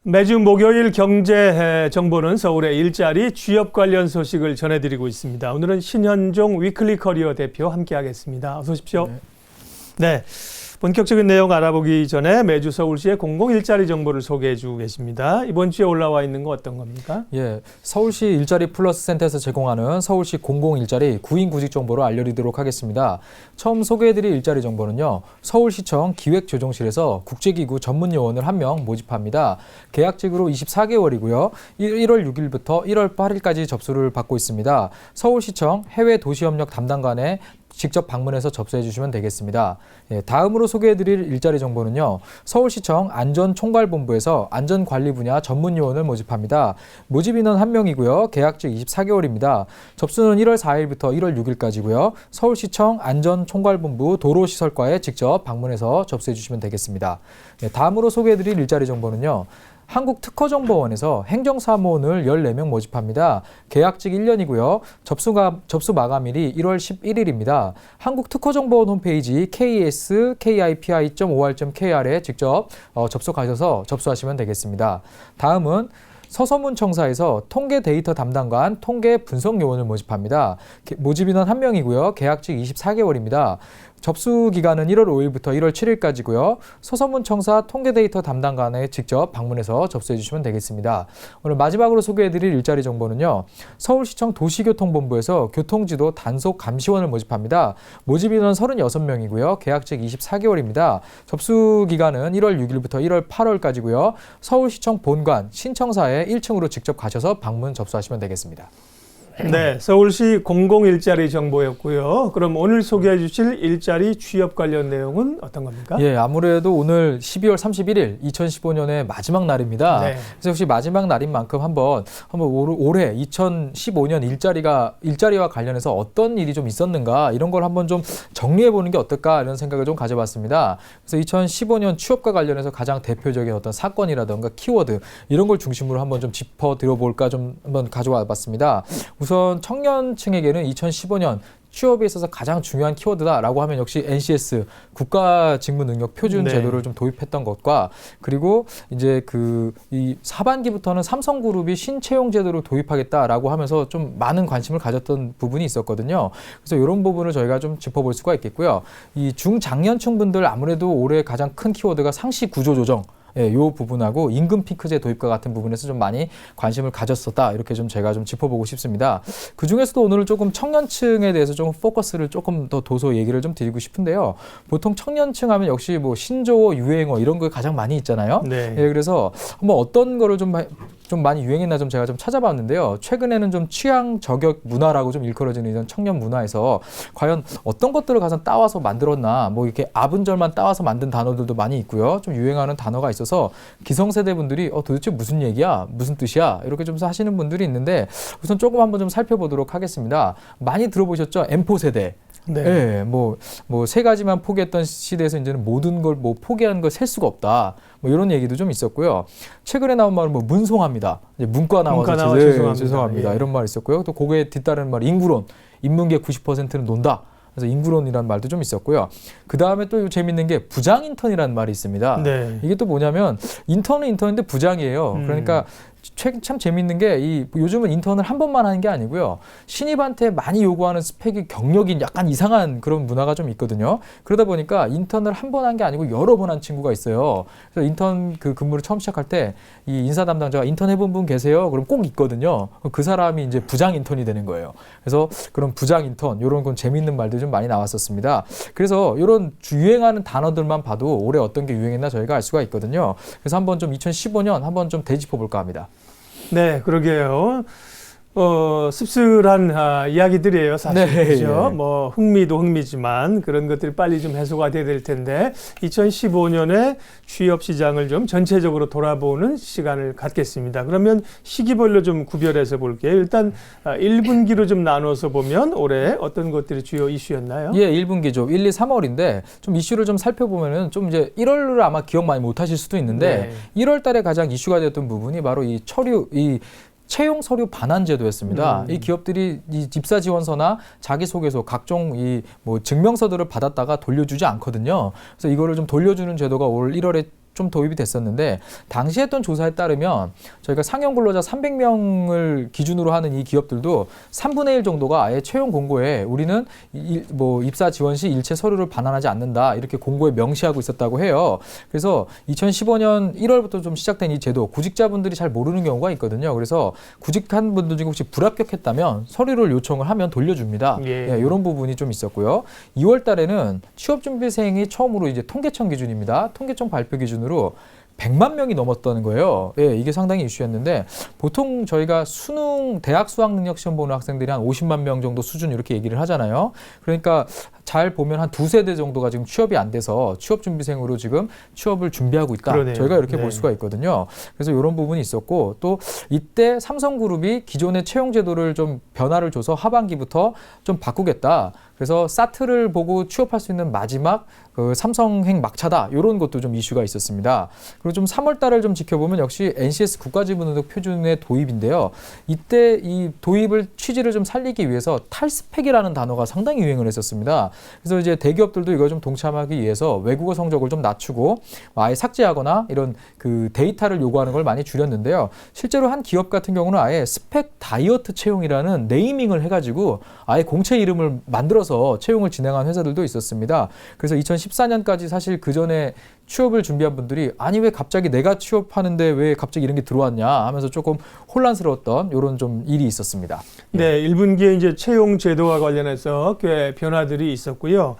매주 목요일 경제 정보는 서울의 일자리 취업 관련 소식을 전해드리고 있습니다. 오늘은 신현종 위클리 커리어 대표 함께하겠습니다. 어서 오십시오. 네. 본격적인 내용 알아보기 전에 매주 서울시의 공공 일자리 정보를 소개해 주고 계십니다. 이번 주에 올라와 있는 거 어떤 겁니까? 예, 서울시 일자리 플러스 센터에서 제공하는 서울시 공공 일자리 구인 구직 정보를 알려드리도록 하겠습니다. 처음 소개해드릴 일자리 정보는요, 서울시청 기획조정실에서 국제기구 전문 요원을 1명 모집합니다. 계약직으로 24개월이고요. 1월 6일부터 1월 8일까지 접수를 받고 있습니다. 서울시청 해외도시협력 담당관에 직접 방문해서 접수해 주시면 되겠습니다. 예, 다음으로 소개해드릴 일자리 정보는요, 서울시청 안전총괄본부에서 안전관리 분야 전문 요원을 모집합니다. 모집 인원 1명이고요. 계약직 24개월입니다. 접수는 1월 4일부터 1월 6일까지고요. 서울시청 안전총괄본부 도로시설과에 직접 방문해서 접수해 주시면 되겠습니다. 예, 다음으로 소개해드릴 일자리 정보는요, 한국특허정보원에서 행정사무원을 14명 모집합니다. 계약직 1년이고요. 접수 마감일이 1월 11일입니다. 한국특허정보원 홈페이지 keskipi.or.kr에 직접 접속하셔서 접수하시면 되겠습니다. 다음은 서서문청사에서 통계 데이터 담당관 통계 분석 요원을 모집합니다. 모집 인원 1명이고요. 계약직 24개월입니다. 접수 기간은 1월 5일부터 1월 7일까지고요. 서서문청사 통계 데이터 담당관에 직접 방문해서 접수해 주시면 되겠습니다. 오늘 마지막으로 소개해드릴 일자리 정보는요, 서울시청 도시교통본부에서 교통지도 단속 감시원을 모집합니다. 모집 인원 36명이고요. 계약직 24개월입니다. 접수 기간은 1월 6일부터 1월 8월까지고요. 서울시청 본관 신청사에 1층으로 직접 가셔서 방문 접수하시면 되겠습니다. 네, 서울시 공공 일자리 정보였고요. 그럼 오늘 소개해 주실 일자리 취업 관련 내용은 어떤 겁니까? 예, 아무래도 오늘 12월 31일 2015년의 마지막 날입니다. 네. 그래서 역시 마지막 날인 만큼 한번 올해 2015년 일자리와 관련해서 어떤 일이 좀 있었는가 이런 걸 한번 좀 정리해 보는 게 어떨까 이런 생각을 좀 가져봤습니다. 그래서 2015년 취업과 관련해서 가장 대표적인 어떤 사건이라든가 키워드 이런 걸 중심으로 한번 좀 짚어 드려볼까 좀 한번 가져와 봤습니다. 우선 청년층에게는 2015년 취업에 있어서 가장 중요한 키워드다라고 하면 역시 NCS 국가직무능력 표준 제도를 좀 도입했던 것과, 그리고 이제 이 하반기부터는 삼성그룹이 신채용 제도를 도입하겠다라고 하면서 좀 많은 관심을 가졌던 부분이 있었거든요. 그래서 이런 부분을 저희가 좀 짚어볼 수가 있겠고요. 이 중장년층 분들 아무래도 올해 가장 큰 키워드가 상시 구조 조정. 예, 요 부분하고 임금 핑크제 도입과 같은 부분에서 좀 많이 관심을 가졌었다. 이렇게 좀 제가 좀 짚어보고 싶습니다. 그 중에서도 오늘은 조금 청년층에 대해서 좀 포커스를 조금 더 둬서 얘기를 좀 드리고 싶은데요. 보통 청년층 하면 역시 뭐 신조어, 유행어 이런 거 가장 많이 있잖아요. 네. 예, 그래서 한번 어떤 거를 좀 많이 유행했나 좀 제가 좀 찾아봤는데요. 최근에는 좀 취향 저격 문화라고 좀 일컬어지는 이런 청년 문화에서 과연 어떤 것들을 가장 따와서 만들었나, 뭐 이렇게 아분절만 따와서 만든 단어들도 많이 있고요. 좀 유행하는 단어가 있어서 기성세대 분들이 도대체 무슨 얘기야? 무슨 뜻이야? 이렇게 좀 하시는 분들이 있는데 우선 조금 한번 좀 살펴보도록 하겠습니다. 많이 들어보셨죠? M4 세대. 네. 예, 뭐 세 가지만 포기했던 시대에서 이제는 모든 걸 뭐 포기하는 걸 셀 수가 없다. 뭐 이런 얘기도 좀 있었고요. 최근에 나온 말은 뭐 문송합니다. 이제 문과 나와서 죄송합니다. 예. 이런 말이 있었고요. 또 그거에 뒤따르는 말 인구론. 인문계 90%는 논다. 그래서 인구론이라는 말도 좀 있었고요. 그 다음에 또 재밌는 게 부장 인턴이라는 말이 있습니다. 네. 이게 또 뭐냐면 인턴은 인턴인데 부장이에요. 그러니까 참 재밌는 게 요즘은 인턴을 한 번만 하는 게 아니고요. 신입한테 많이 요구하는 스펙이 경력이 약간 이상한 그런 문화가 좀 있거든요. 그러다 보니까 인턴을 한 번 한 게 아니고 여러 번 한 친구가 있어요. 그래서 인턴 근무를 처음 시작할 때 이 인사 담당자가 인턴 해본 분 계세요? 그럼 꼭 있거든요. 그 사람이 이제 부장 인턴이 되는 거예요. 그래서 그런 부장 인턴 이런 건 재밌는 말들 좀 많이 나왔었습니다. 그래서 이런 유행하는 단어들만 봐도 올해 어떤 게 유행했나 저희가 알 수가 있거든요. 그래서 한번 좀 2015년 한번 좀 되짚어 볼까 합니다. 네, 그러게요. 씁쓸한 이야기들이에요, 사실. 네, 그죠? 예. 뭐 흥미도 흥미지만 그런 것들이 빨리 좀 해소가 돼야 될 텐데 2015년에 취업 시장을 좀 전체적으로 돌아보는 시간을 갖겠습니다. 그러면 시기별로 좀 구별해서 볼게요. 일단 1분기로 좀 나눠서 보면 올해 어떤 것들이 주요 이슈였나요? 예, 1분기죠. 1, 2, 3월인데 좀 이슈를 좀 살펴보면은 좀 이제 1월을 아마 기억 많이 못 하실 수도 있는데 1월 달에 가장 이슈가 되었던 부분이 바로 이 채용 서류 반환 제도였습니다. 이 기업들이 이 입사 지원서나 자기소개서 각종 이 뭐 증명서들을 받았다가 돌려주지 않거든요. 그래서 이거를 좀 돌려주는 제도가 올 1월에 좀 도입이 됐었는데 당시 했던 조사에 따르면 저희가 상용 근로자 300명을 기준으로 하는 이 기업들도 3분의 1 정도가 아예 채용 공고에 우리는 입사 지원 시 일체 서류를 반환하지 않는다 이렇게 공고에 명시하고 있었다고 해요. 그래서 2015년 1월부터 좀 시작된 이 제도 구직자분들이 잘 모르는 경우가 있거든요. 그래서 구직한 분들 중에 혹시 불합격했다면 서류를 요청을 하면 돌려줍니다. 예, 이런 부분이 좀 있었고요. 2월 달에는 취업준비생이 처음으로 이제 통계청 기준입니다. 통계청 발표 기준으로 100만 명이 넘었다는 거예요. 예, 이게 상당히 이슈였는데 보통 저희가 수능 대학 수학 능력 시험 보는 학생들이 한 50만 명 정도 수준 이렇게 얘기를 하잖아요. 그러니까 잘 보면 한 두세 대 정도가 지금 취업이 안 돼서 취업준비생으로 지금 취업을 준비하고 있다. 그러네요. 저희가 이렇게 네. 볼 수가 있거든요. 그래서 이런 부분이 있었고 또 이때 삼성그룹이 기존의 채용 제도를 좀 변화를 줘서 하반기부터 좀 바꾸겠다. 그래서 사트를 보고 취업할 수 있는 마지막 그 삼성행 막차다. 이런 것도 좀 이슈가 있었습니다. 그리고 좀 3월 달을 좀 지켜보면 역시 NCS 국가지문등록 표준의 도입인데요. 이때 이 도입을 취지를 좀 살리기 위해서 탈스펙이라는 단어가 상당히 유행을 했었습니다. 그래서 이제 대기업들도 이걸 좀 동참하기 위해서 외국어 성적을 좀 낮추고 아예 삭제하거나 이런 그 데이터를 요구하는 걸 많이 줄였는데요. 실제로 한 기업 같은 경우는 아예 스펙 다이어트 채용이라는 네이밍을 해가지고 아예 공채 이름을 만들어서 채용을 진행한 회사들도 있었습니다. 그래서 2014년까지 사실 그 전에 취업을 준비한 분들이 아니 왜 갑자기 내가 취업하는데 왜 갑자기 이런 게 들어왔냐 하면서 조금 혼란스러웠던 이런 좀 일이 있었습니다. 네, 1분기에 이제 채용 제도와 관련해서 꽤 변화들이 있었고요.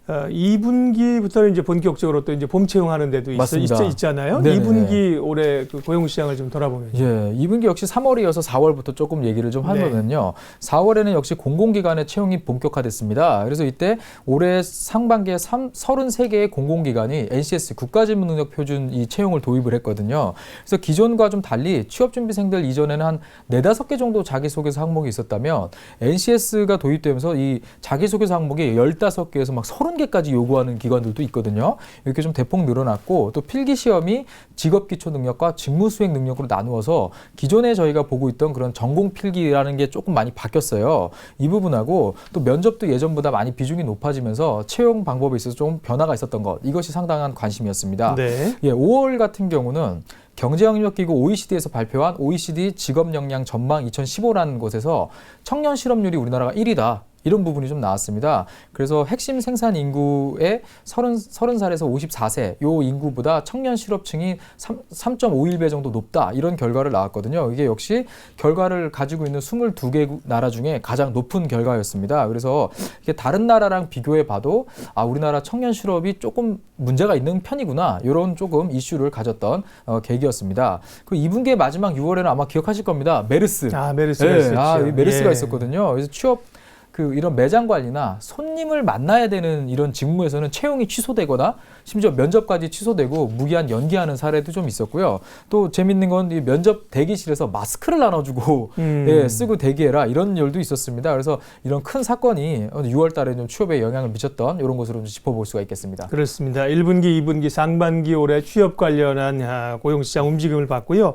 2분기부터는 이제 본격적으로 또 이제 봄 채용하는 데도 있잖아요. 네네. 2분기 올해 그 고용 시장을 좀 돌아보면. 예, 2분기 역시 3월이어서 4월부터 조금 얘기를 좀 하면요. 4월에는 역시 공공기관의 채용이 본격화됐습니다. 그래서 이때 올해 상반기에 33개의 공공기관이 NCS 국가지문능력 표준 이 채용을 도입을 했거든요. 그래서 기존과 좀 달리 취업준비생들 이전에는 한 4-5개 정도 자기소개서 항목이 있었다면 NCS가 도입되면서 이 자기소개서 항목이 15개에서 막 30개까지 요구하는 기관들도 있거든요. 이렇게 좀 대폭 늘어났고 또 필기시험이 직업기초능력과 직무수행 능력으로 나누어서 기존에 저희가 보고 있던 그런 전공필기라는 게 조금 많이 바뀌었어요. 이 부분하고 또 면접도 예전보다 많이 비중이 높아지면서 채용 방법에 있어서 좀 변화가 있었던 것. 이것이 상당한 관심이었습니다. 네. 예, 5월 같은 경우는 경제협력기구 OECD에서 발표한 OECD 직업역량 전망 2015라는 곳에서 청년 실업률이 우리나라가 1위다. 이런 부분이 좀 나왔습니다. 그래서 핵심 생산 인구의 30살에서 54세 요 인구보다 청년 실업층이 3.51배 정도 높다. 이런 결과를 나왔거든요. 이게 역시 결과를 가지고 있는 22개 나라 중에 가장 높은 결과였습니다. 그래서 이게 다른 나라랑 비교해 봐도 아, 우리나라 청년 실업이 조금 문제가 있는 편이구나. 이런 조금 이슈를 가졌던 계기였습니다. 그 2분기의 마지막 6월에는 아마 기억하실 겁니다. 메르스. 메르스가 있었죠. 이 메르스가 있었거든요. 그래서 취업 이런 매장 관리나 손님을 만나야 되는 이런 직무에서는 채용이 취소되거나 심지어 면접까지 취소되고 무기한 연기하는 사례도 좀 있었고요. 또 재밌는 건 이 면접 대기실에서 마스크를 나눠주고 쓰고 대기해라 이런 일도 있었습니다. 그래서 이런 큰 사건이 6월 달에 좀 취업에 영향을 미쳤던 이런 것으로 좀 짚어볼 수가 있겠습니다. 그렇습니다. 1분기, 2분기, 상반기 올해 취업 관련한 고용시장 움직임을 봤고요.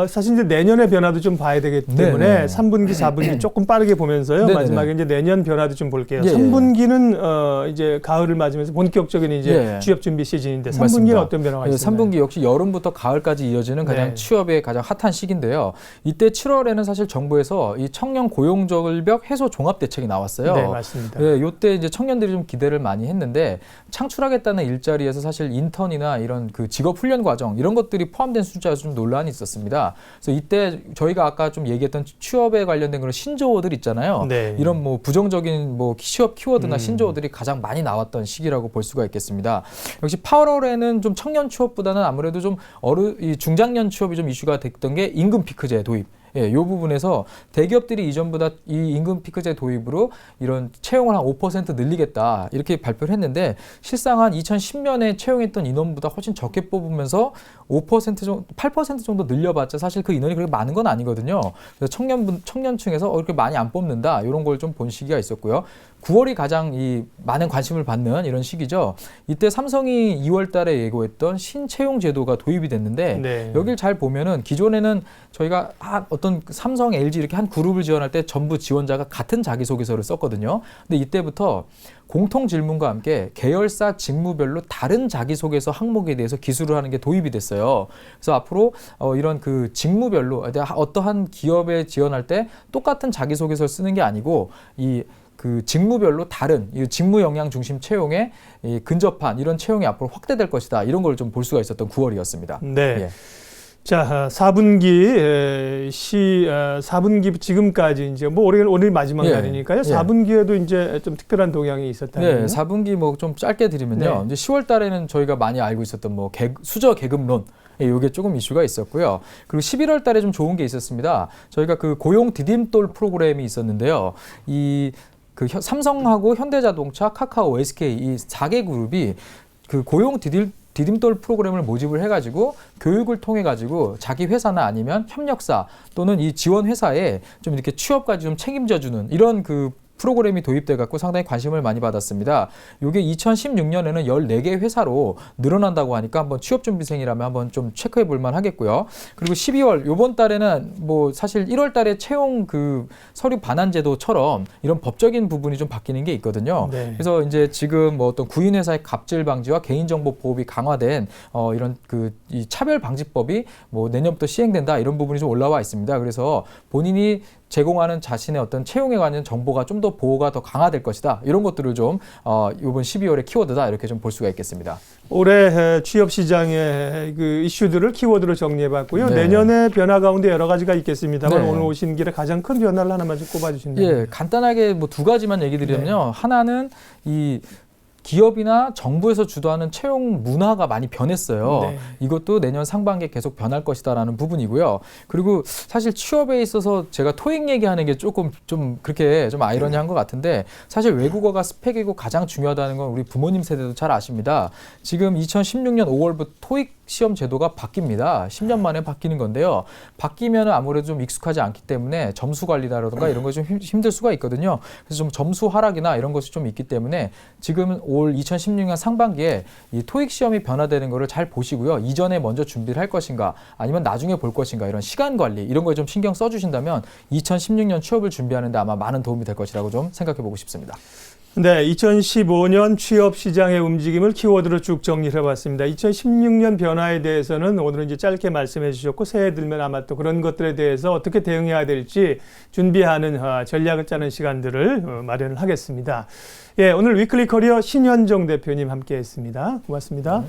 사실 이제 내년의 변화도 좀 봐야 되기 때문에 네네. 3분기, 4분기 조금 빠르게 보면서요. 네네네. 마지막에 이제 내년 변화도 좀 볼게요. 예. 3분기는 이제 가을을 맞으면서 본격적인 이제 취업 준비 시즌인데 3분기는 맞습니다. 어떤 변화가 있나요? 3분기 역시 여름부터 가을까지 이어지는 가장 취업의 가장 핫한 시기인데요. 이때 7월에는 사실 정부에서 이 청년 고용절벽 해소 종합 대책이 나왔어요. 네, 맞습니다. 네, 이때 이제 청년들이 좀 기대를 많이 했는데 창출하겠다는 일자리에서 사실 인턴이나 이런 그 직업 훈련 과정 이런 것들이 포함된 숫자에서 좀 논란이 있었습니다. 그래서 이때 저희가 아까 좀 얘기했던 취업에 관련된 그런 신조어들 있잖아요. 네. 이런 뭐 부정적인 뭐 취업 키워드나 신조어들이 가장 많이 나왔던 시기라고 볼 수가 있겠습니다. 역시 8월에는 좀 청년 취업보다는 아무래도 좀 이 중장년 취업이 좀 이슈가 됐던 게 임금 피크제 도입. 예, 이 부분에서 대기업들이 이전보다 이 임금 피크제 도입으로 이런 채용을 한 5% 늘리겠다 이렇게 발표를 했는데 실상 한 2010년에 채용했던 인원보다 훨씬 적게 뽑으면서 5% 정도, 8% 정도 늘려봤자 사실 그 인원이 그렇게 많은 건 아니거든요. 그래서 청년층에서 그렇게 많이 안 뽑는다 이런 걸 좀 본 시기가 있었고요. 9월이 가장 이 많은 관심을 받는 이런 시기죠. 이때 삼성이 2월 달에 예고했던 신채용 제도가 도입이 됐는데 네. 여길 잘 보면은 기존에는 저희가 어떤 삼성, LG 이렇게 한 그룹을 지원할 때 전부 지원자가 같은 자기소개서를 썼거든요. 근데 이때부터 공통 질문과 함께 계열사 직무별로 다른 자기소개서 항목에 대해서 기술을 하는 게 도입이 됐어요. 그래서 앞으로 이런 그 직무별로 어떠한 기업에 지원할 때 똑같은 자기소개서를 쓰는 게 아니고 그 직무별로 다른 이 직무 역량 중심 채용에 근접한 이런 채용이 앞으로 확대될 것이다. 이런 걸 좀 볼 수가 있었던 9월이었습니다. 네. 예. 자, 4분기 4분기 지금까지 이제 뭐 오늘 마지막 예. 날이니까요. 예. 4분기에도 이제 좀 특별한 동향이 있었다는. 네, 4분기 뭐 좀 짧게 드리면요. 네. 이제 10월 달에는 저희가 많이 알고 있었던 뭐 수저 계급론 이게 조금 이슈가 있었고요. 그리고 11월 달에 좀 좋은 게 있었습니다. 저희가 그 고용 디딤돌 프로그램이 있었는데요. 삼성하고 현대자동차, 카카오, SK 이 4개 그룹이 그 고용 디딤돌 프로그램을 모집을 해가지고 교육을 통해가지고 자기 회사나 아니면 협력사 또는 이 지원 회사에 좀 이렇게 취업까지 좀 책임져주는 이런 그 프로그램이 도입돼 갖고 상당히 관심을 많이 받았습니다. 이게 2016년에는 14개 회사로 늘어난다고 하니까 한번 취업준비생이라면 한번 좀 체크해 볼 만 하겠고요. 그리고 12월 요번 달에는 뭐 사실 1월 달에 채용 그 서류 반환 제도처럼 이런 법적인 부분이 좀 바뀌는 게 있거든요. 네. 그래서 이제 지금 뭐 어떤 구인 회사의 갑질 방지와 개인정보 보호비 강화된 이런 이 차별 방지법이 뭐 내년부터 시행된다 이런 부분이 좀 올라와 있습니다. 그래서 본인이 제공하는 자신의 어떤 채용에 관한 정보가 좀 더 보호가 더 강화될 것이다. 이런 것들을 좀 이번 12월의 키워드다 이렇게 좀 볼 수가 있겠습니다. 올해 취업 시장의 그 이슈들을 키워드로 정리해봤고요. 네. 내년의 변화 가운데 여러 가지가 있겠습니다만 네. 오늘 오신 길에 가장 큰 변화를 하나만 좀 꼽아주신다면. 예, 간단하게 뭐 두 가지만 얘기 드리면요. 하나는 이 기업이나 정부에서 주도하는 채용 문화가 많이 변했어요. 네. 이것도 내년 상반기에 계속 변할 것이다라는 부분이고요. 그리고 사실 취업에 있어서 제가 토익 얘기하는 게 조금 좀 그렇게 좀 아이러니한 것 같은데 사실 외국어가 스펙이고 가장 중요하다는 건 우리 부모님 세대도 잘 아십니다. 지금 2016년 5월부터 토익 시험 제도가 바뀝니다. 10년 만에 바뀌는 건데요. 바뀌면 아무래도 좀 익숙하지 않기 때문에 점수 관리다라든가 이런 것이 좀 힘들 수가 있거든요. 그래서 좀 점수 하락이나 이런 것이 좀 있기 때문에 지금 올 2016년 상반기에 이 토익 시험이 변화되는 거를 잘 보시고요. 이전에 먼저 준비를 할 것인가 아니면 나중에 볼 것인가 이런 시간 관리 이런 거에 좀 신경 써주신다면 2016년 취업을 준비하는 데 아마 많은 도움이 될 것이라고 좀 생각해 보고 싶습니다. 네, 2015년 취업 시장의 움직임을 키워드로 쭉 정리를 해봤습니다. 2016년 변화에 대해서는 오늘은 이제 짧게 말씀해 주셨고 새해 들면 아마 또 그런 것들에 대해서 어떻게 대응해야 될지 준비하는 전략을 짜는 시간들을 마련을 하겠습니다. 예, 오늘 위클리 커리어 신현정 대표님 함께했습니다. 고맙습니다.